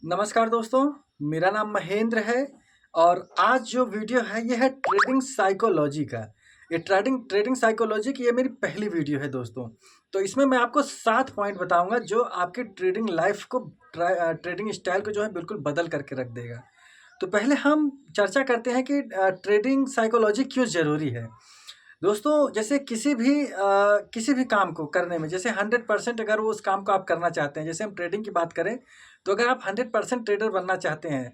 नमस्कार दोस्तों, मेरा नाम महेंद्र है और आज जो वीडियो है ये है ट्रेडिंग साइकोलॉजी का। ये ट्रेडिंग ट्रेडिंग साइकोलॉजी की ये मेरी पहली वीडियो है दोस्तों। तो इसमें मैं आपको 7 पॉइंट बताऊंगा जो आपकी ट्रेडिंग लाइफ को ट्रेडिंग स्टाइल को जो है बिल्कुल बदल करके रख देगा। तो पहले हम चर्चा करते हैं कि ट्रेडिंग साइकोलॉजी क्यों ज़रूरी है। दोस्तों जैसे किसी भी काम को करने में जैसे 100% अगर वो उस काम को आप करना चाहते हैं, जैसे हम ट्रेडिंग की बात करें तो अगर आप 100% ट्रेडर बनना चाहते हैं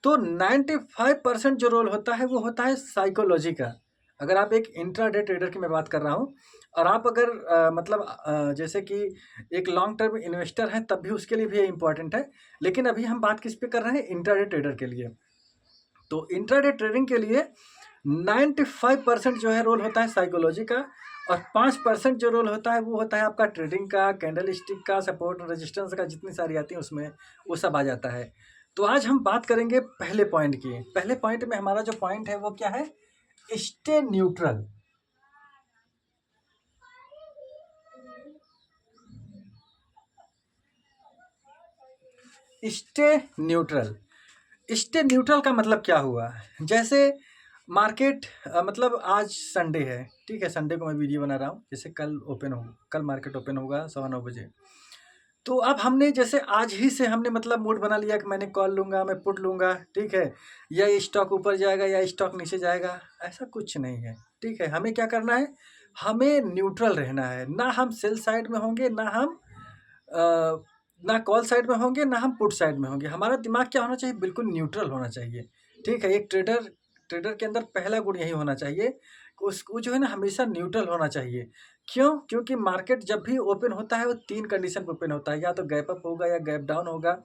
तो 95% जो रोल होता है वो होता है साइकोलॉजी का। अगर आप एक इंट्राडे ट्रेडर की मैं बात कर रहा हूँ और आप अगर जैसे कि एक लॉन्ग टर्म इन्वेस्टर हैं तब भी उसके लिए भी ये इम्पॉर्टेंट है। लेकिन अभी हम बात किस पे कर रहे हैं, इंट्राडे ट्रेडर के लिए। तो इंट्राडे ट्रेडिंग के लिए 95% जो है रोल होता है साइकोलॉजी का और 5% जो रोल होता है वो होता है आपका ट्रेडिंग का, कैंडल स्टिक का, सपोर्ट और रेजिस्टेंस का, जितनी सारी आती हैं उसमें वो सब आ जाता है। तो आज हम बात करेंगे पहले पॉइंट की। पहले पॉइंट में हमारा जो पॉइंट है वो क्या है, stay neutral. Stay neutral stay neutral का मतलब क्या हुआ, जैसे मार्केट मतलब आज संडे है, ठीक है, संडे को मैं वीडियो बना रहा हूँ। जैसे कल मार्केट ओपन होगा 9:15 बजे। तो अब हमने जैसे आज ही से हमने मतलब मूड बना लिया कि मैंने कॉल लूँगा, मैं पुट लूँगा, ठीक है, या ये स्टॉक ऊपर जाएगा या स्टॉक नीचे जाएगा, ऐसा कुछ नहीं है। ठीक है, हमें क्या करना है, हमें न्यूट्रल रहना है। ना हम सेल साइड में होंगे, ना कॉल साइड में होंगे, ना हम पुट साइड में होंगे। हमारा दिमाग क्या होना चाहिए, बिल्कुल न्यूट्रल होना चाहिए। ठीक है, एक ट्रेडर के अंदर पहला गुण यही होना चाहिए कि उसको जो है ना हमेशा न्यूट्रल होना चाहिए। क्यों? क्योंकि मार्केट जब भी ओपन होता है वो 3 कंडीशन पे ओपन होता है, या तो गैप अप होगा, या गैप डाउन होगा,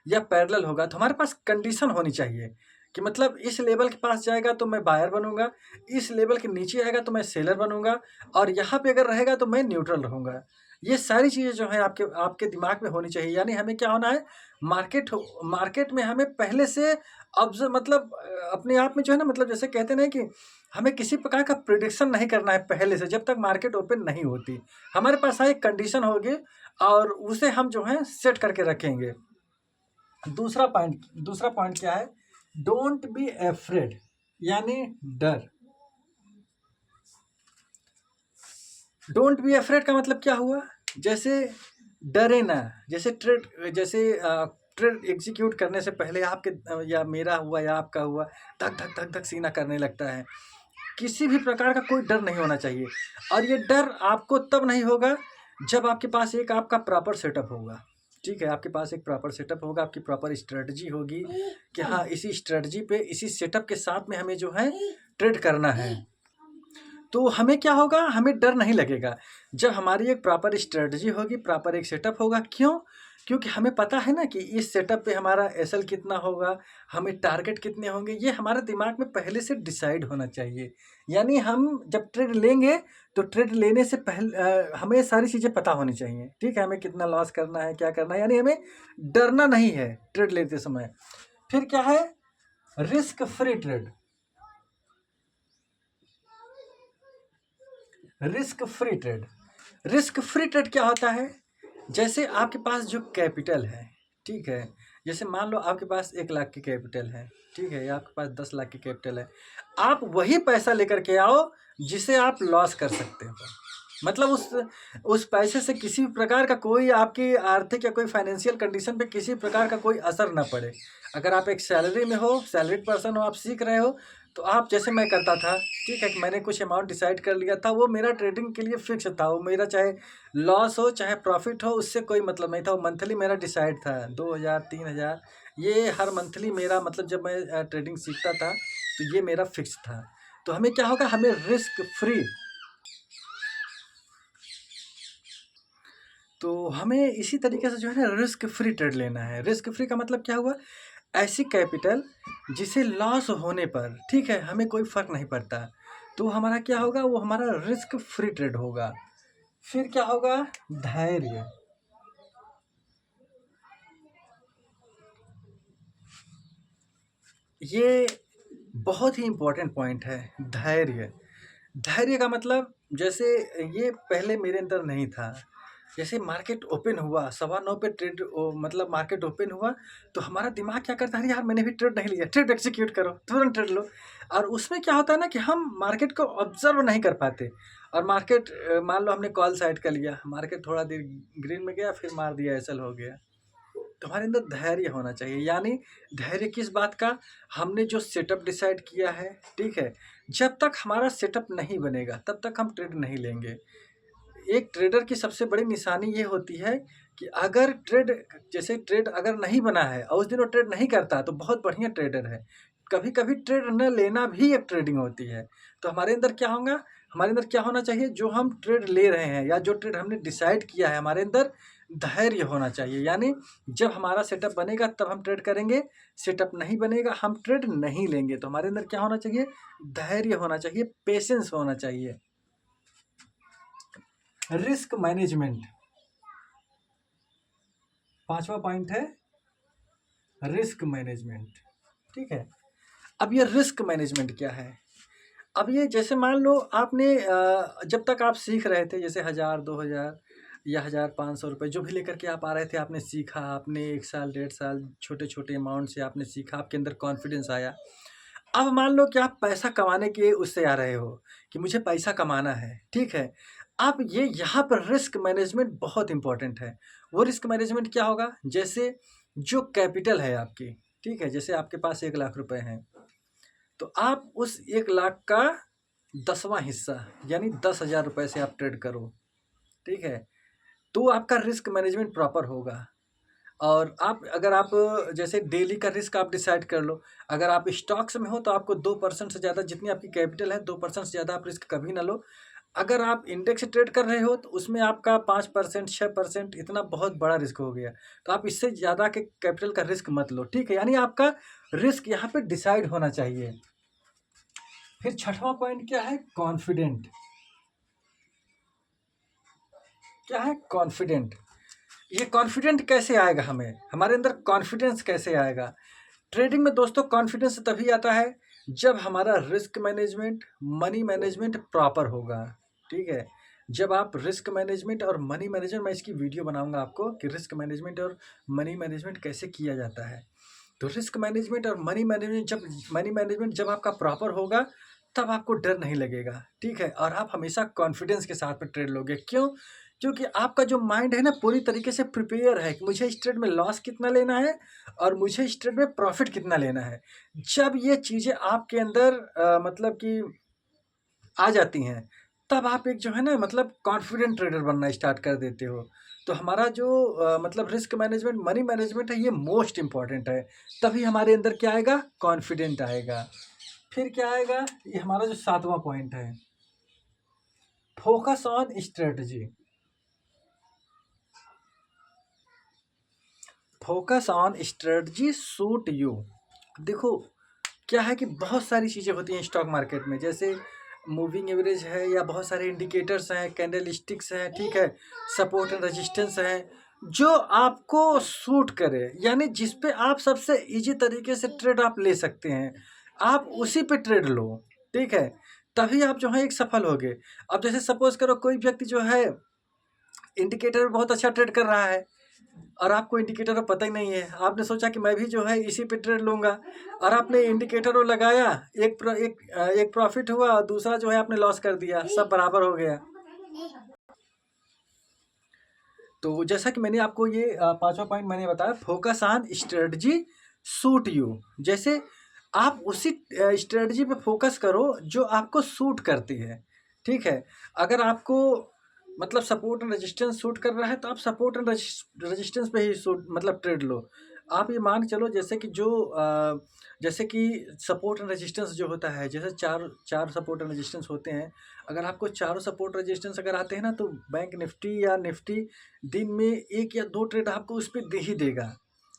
या पैरेलल होगा। तो हमारे पास कंडीशन होनी चाहिए कि मतलब इस लेवल के पास जाएगा तो मैं बायर बनूंगा, इस लेवल के नीचे आएगा तो मैं सेलर बनूंगा, और यहाँ पे अगर रहेगा तो मैं न्यूट्रल रहूंगा। ये सारी चीज़ें जो है आपके आपके दिमाग में होनी चाहिए। यानी हमें क्या होना है, मार्केट में हमें पहले से मतलब अपने आप में जो है ना, मतलब जैसे कहते हैं ना कि हमें किसी प्रकार का प्रिडिक्शन नहीं करना है पहले से, जब तक मार्केट ओपन नहीं होती। हमारे पास एक कंडीशन होगी और उसे हम जो है सेट करके रखेंगे। दूसरा पॉइंट क्या है, डोंट बी एफ्रेड, यानी डर। डोंट बी अफ्रेड का मतलब क्या हुआ, जैसे डरे ना। जैसे ट्रेड एग्जीक्यूट करने से पहले आपके या मेरा हुआ या आपका हुआ, धक धक धक धक सीना करने लगता है। किसी भी प्रकार का कोई डर नहीं होना चाहिए। और ये डर आपको तब नहीं होगा जब आपके पास एक आपका प्रॉपर सेटअप होगा। ठीक है, आपके पास एक प्रॉपर सेटअप होगा, आपकी प्रॉपर स्ट्रेटजी होगी कि हाँ, इसी स्ट्रेटजी पे, इसी सेटअप के साथ में हमें जो है ट्रेड करना है। तो हमें क्या होगा, हमें डर नहीं लगेगा जब हमारी एक प्रॉपर स्ट्रेटजी होगी, प्रॉपर एक सेटअप होगा। क्यों? क्योंकि हमें पता है ना कि इस सेटअप पे हमारा एसएल कितना होगा, हमें टारगेट कितने होंगे, ये हमारे दिमाग में पहले से डिसाइड होना चाहिए। यानी हम जब ट्रेड लेंगे तो ट्रेड लेने से पहले हमें सारी चीज़ें पता होनी चाहिए। ठीक है, हमें कितना लॉस करना है, क्या करना है, यानी हमें डरना नहीं है ट्रेड लेते समय। फिर क्या है, risk free trade. Risk free trade क्या होता है, जैसे आपके पास जो कैपिटल है, ठीक है, जैसे मान लो आपके पास 1 लाख की कैपिटल है, ठीक है, या आपके पास 10 लाख की कैपिटल है। आप वही पैसा लेकर के आओ जिसे आप लॉस कर सकते हो। मतलब उस पैसे से किसी भी प्रकार का कोई आपकी आर्थिक या कोई फाइनेंशियल कंडीशन पे किसी प्रकार का कोई असर ना पड़े। अगर आप एक सैलरी में हो, सैलरीड पर्सन हो, आप सीख रहे हो, तो आप जैसे मैं करता था, ठीक है, कि मैंने कुछ अमाउंट डिसाइड कर लिया था, वो मेरा ट्रेडिंग के लिए फिक्स था। वो मेरा चाहे लॉस हो चाहे प्रॉफिट हो, उससे कोई मतलब नहीं था। वो मंथली मेरा डिसाइड था, 2,000 3,000, ये हर मंथली मेरा, मतलब जब मैं ट्रेडिंग सीखता था तो ये मेरा फिक्स था। तो हमें क्या होगा, हमें रिस्क फ्री, तो हमें इसी तरीके से जो है ना रिस्क फ्री ट्रेड लेना है। रिस्क फ्री का मतलब क्या हुआ, ऐसी कैपिटल जिसे लॉस होने पर, ठीक है, हमें कोई फर्क नहीं पड़ता। तो हमारा क्या होगा, वो हमारा रिस्क फ्री ट्रेड होगा। फिर क्या होगा, धैर्य। ये बहुत ही इम्पोर्टेंट पॉइंट है, धैर्य। धैर्य का मतलब, जैसे ये पहले मेरे अंदर नहीं था, जैसे मार्केट ओपन हुआ 9:15 पे मतलब मार्केट ओपन हुआ, तो हमारा दिमाग क्या करता है, यार मैंने भी ट्रेड नहीं लिया, ट्रेड एक्जीक्यूट करो, तुरंत ट्रेड लो। और उसमें क्या होता है ना कि हम मार्केट को ऑब्जर्व नहीं कर पाते। और मार्केट मान लो हमने कॉल साइड कर लिया, मार्केट थोड़ा देर ग्रीन में गया, फिर मार दिया, एसएल हो गया। तो हमारे अंदर धैर्य होना चाहिए। यानी धैर्य किस बात का, हमने जो सेटअप डिसाइड किया है, ठीक है, जब तक हमारा सेटअप नहीं बनेगा तब तक हम ट्रेड नहीं लेंगे। एक ट्रेडर की सबसे बड़ी निशानी ये होती है कि अगर ट्रेड अगर नहीं बना है और उस दिन वो ट्रेड नहीं करता तो बहुत बढ़िया ट्रेडर है। कभी कभी ट्रेड न लेना भी एक ट्रेडिंग होती है। तो हमारे अंदर क्या होगा, हमारे अंदर क्या होना चाहिए, जो हम ट्रेड ले रहे हैं या जो ट्रेड हमने डिसाइड किया है, हमारे अंदर धैर्य होना चाहिए। यानी जब हमारा सेटअप बनेगा तब हम ट्रेड करेंगे, सेटअप नहीं बनेगा हम ट्रेड नहीं लेंगे। तो हमारे अंदर क्या होना चाहिए, धैर्य होना चाहिए, पेशेंस होना चाहिए। रिस्क मैनेजमेंट, पांचवा पॉइंट है रिस्क मैनेजमेंट। ठीक है, अब ये रिस्क मैनेजमेंट क्या है। अब ये जैसे मान लो आपने जब तक आप सीख रहे थे, जैसे 1000 2000 या 1500 रुपये जो भी लेकर के आप आ रहे थे, आपने सीखा, आपने 1 साल 1.5 साल छोटे छोटे अमाउंट से आपने सीखा, आपके अंदर कॉन्फिडेंस आया। अब मान लो कि आप पैसा कमाने के उससे आ रहे हो कि मुझे पैसा कमाना है, ठीक है। अब ये यहाँ पर रिस्क मैनेजमेंट बहुत इंपॉर्टेंट है। वो रिस्क मैनेजमेंट क्या होगा, जैसे जो कैपिटल है आपकी, ठीक है, जैसे आपके पास 1 लाख रुपए हैं, तो आप उस 1 लाख का 10वां हिस्सा यानी 10,000 रुपये से आप ट्रेड करो, ठीक है, तो आपका रिस्क मैनेजमेंट प्रॉपर होगा। और अगर आप जैसे डेली का रिस्क आप डिसाइड कर लो। अगर आप स्टॉक्स में हो तो आपको 2% से ज़्यादा, जितनी आपकी कैपिटल है 2% से ज़्यादा आप रिस्क कभी ना लो। अगर आप इंडेक्स ट्रेड कर रहे हो तो उसमें आपका 5% 6% इतना बहुत बड़ा रिस्क हो गया, तो आप इससे ज़्यादा के कैपिटल का रिस्क मत लो, ठीक है। यानी आपका रिस्क यहाँ पे डिसाइड होना चाहिए। फिर छठवां पॉइंट क्या है, कॉन्फिडेंट। क्या है, कॉन्फिडेंट। ये कॉन्फिडेंट कैसे आएगा, हमारे अंदर कॉन्फिडेंस कैसे आएगा। ट्रेडिंग में दोस्तों कॉन्फिडेंस तभी आता है जब हमारा risk management money management proper होगा, ठीक है। जब आप रिस्क मैनेजमेंट और मनी मैनेजमेंट, मैं इसकी वीडियो बनाऊंगा आपको कि रिस्क मैनेजमेंट और मनी मैनेजमेंट कैसे किया जाता है। तो रिस्क मैनेजमेंट और मनी मैनेजमेंट जब आपका प्रॉपर होगा तब आपको डर नहीं लगेगा, ठीक है। और आप हमेशा कॉन्फिडेंस के साथ में ट्रेड लोगे। क्यों, क्योंकि आपका जो माइंड है ना पूरी तरीके से प्रिपेयर है कि मुझे इस ट्रेड में लॉस कितना लेना है और मुझे इस ट्रेड में प्रॉफिट कितना लेना है। जब ये चीज़ें आपके अंदर मतलब कि आ जाती हैं, तब आप एक जो है ना मतलब कॉन्फिडेंट ट्रेडर बनना स्टार्ट कर देते हो। तो हमारा जो मतलब रिस्क मैनेजमेंट मनी मैनेजमेंट है, ये मोस्ट इम्पॉर्टेंट है। तभी हमारे अंदर क्या आएगा, कॉन्फिडेंट आएगा। फिर क्या आएगा, ये हमारा जो सातवां पॉइंट है, focus on strategy. Focus on strategy suit you. देखो क्या है कि बहुत सारी चीज़ें होती हैं स्टॉक मार्केट में, जैसे मूविंग एवरेज है या बहुत सारे इंडिकेटर्स हैं, कैंडल स्टिक्स हैं, ठीक है, सपोर्ट एंड रेजिस्टेंस है, जो आपको सूट करे, यानी जिस पे आप सबसे इजी तरीके से ट्रेड आप ले सकते हैं, आप उसी पे ट्रेड लो, ठीक है। तभी आप जो है एक सफल होगे। अब जैसे सपोज करो कोई व्यक्ति जो है इंडिकेटर में बहुत अच्छा ट्रेड कर रहा है और आपको इंडिकेटर का पता ही नहीं है, आपने सोचा कि मैं भी जो है इसी पे ट्रेड लूँगा, और आपने इंडिकेटर वो लगाया, एक प्रॉफिट हुआ और दूसरा जो है आपने लॉस कर दिया, सब बराबर हो गया। तो जैसा कि मैंने आपको ये पांचवा पॉइंट मैंने बताया, focus on strategy suit you. जैसे आप उसी स्ट्रेटजी पे फोकस करो जो आपको सूट करती है, ठीक है। अगर आपको मतलब सपोर्ट एंड रेजिस्टेंस सूट कर रहा है तो आप सपोर्ट एंड रेजिस्टेंस पे ही सूट मतलब ट्रेड लो। आप ये मान के चलो जैसे कि सपोर्ट एंड रेजिस्टेंस जो होता है, जैसे चार चार सपोर्ट एंड रेजिस्टेंस होते हैं। अगर आपको चारों सपोर्ट रेजिस्टेंस अगर आते हैं ना, तो बैंक निफ्टी या निफ्टी दिन में 1 या 2 ट्रेड आपको उस पर दे ही देगा।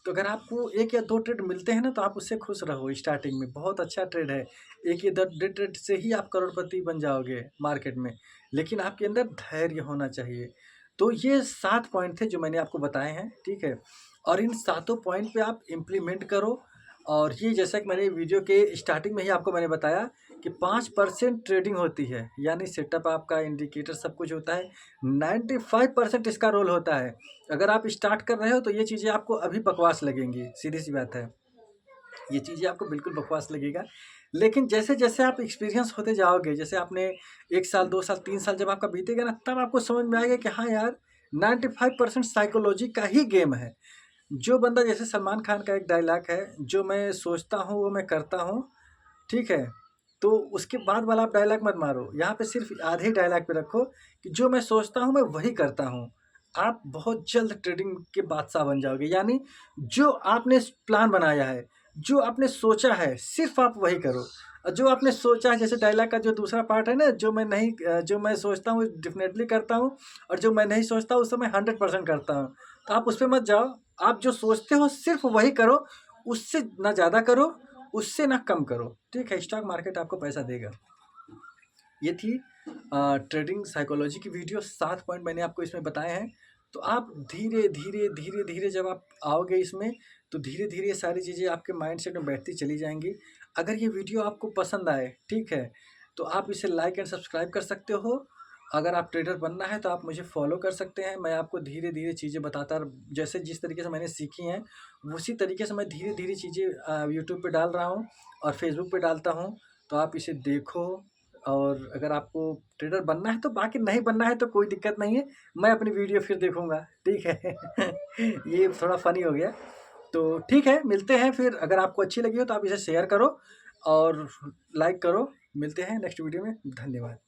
तो अगर आपको 1 या 2 ट्रेड मिलते हैं ना, तो आप उससे खुश रहो। स्टार्टिंग में बहुत अच्छा ट्रेड है, 1 या 2 ट्रेड से ही आप करोड़पति बन जाओगे मार्केट में, लेकिन आपके अंदर धैर्य होना चाहिए। तो ये 7 पॉइंट थे जो मैंने आपको बताए हैं, ठीक है। और इन सातों पॉइंट पे आप इम्प्लीमेंट करो और ये जैसा कि मैंने वीडियो के स्टार्टिंग में ही आपको मैंने बताया कि 5% ट्रेडिंग होती है, यानी सेटअप आपका, इंडिकेटर सब कुछ होता है। 95% इसका रोल होता है। अगर आप स्टार्ट कर रहे हो तो ये चीज़ें आपको अभी बकवास लगेंगी, सीधी-सी बात है। ये चीज़ें आपको बिल्कुल बकवास लगेगा, लेकिन जैसे-जैसे आप एक्सपीरियंस होते जाओगे, जैसे आपने 1 साल, 2 साल, 3 साल जब आपका बीतेगा ना, तब आपको समझ में आएगा कि हाँ यार, 95% साइकोलॉजी का ही गेम है। जो बंदा, जैसे सलमान खान का एक डायलॉग है, जो मैं सोचता हूँ वो मैं करता हूँ, ठीक है? तो उसके बाद वाला आप डायलॉग मत मारो, यहाँ पे सिर्फ आधे ही डायलॉग पे रखो कि जो मैं सोचता हूँ मैं वही करता हूँ। आप बहुत जल्द ट्रेडिंग के बादशाह बन जाओगे, यानी जो आपने प्लान बनाया है, जो आपने सोचा है, सिर्फ आप वही करो। और जो आपने सोचा है, जैसे डायलॉग का जो दूसरा पार्ट है ना, जो मैं सोचता हूँ डेफिनेटली करता हूँ, और जो मैं नहीं सोचता उसे मैं 100% करता हूँ। तो आप उस पे मत जाओ, आप जो सोचते हो सिर्फ वही करो, उससे ना ज़्यादा करो, उससे ना कम करो, ठीक है? स्टॉक मार्केट आपको पैसा देगा। ये थी ट्रेडिंग साइकोलॉजी की वीडियो, 7 पॉइंट मैंने आपको इसमें बताए हैं। तो आप धीरे धीरे धीरे धीरे जब आप आओगे इसमें, तो धीरे धीरे ये सारी चीज़ें आपके माइंडसेट में बैठती चली जाएंगी। अगर ये वीडियो आपको पसंद आए, ठीक है, तो आप इसे लाइक एंड सब्सक्राइब कर सकते हो। अगर आप ट्रेडर बनना है तो आप मुझे फॉलो कर सकते हैं। मैं आपको धीरे धीरे चीज़ें बताता, जैसे जिस तरीके से मैंने सीखी हैं उसी तरीके से मैं धीरे धीरे चीज़ें यूट्यूब पे डाल रहा हूँ और फेसबुक पे डालता हूँ। तो आप इसे देखो, और अगर आपको ट्रेडर बनना है तो, बाकी नहीं बनना है तो कोई दिक्कत नहीं है, मैं अपनी वीडियो फिर देखूँगा, ठीक है? ये थोड़ा फ़नी हो गया। तो ठीक है, मिलते हैं फिर। अगर आपको अच्छी लगी हो तो आप इसे शेयर करो और लाइक करो। मिलते हैं नेक्स्ट वीडियो में। धन्यवाद।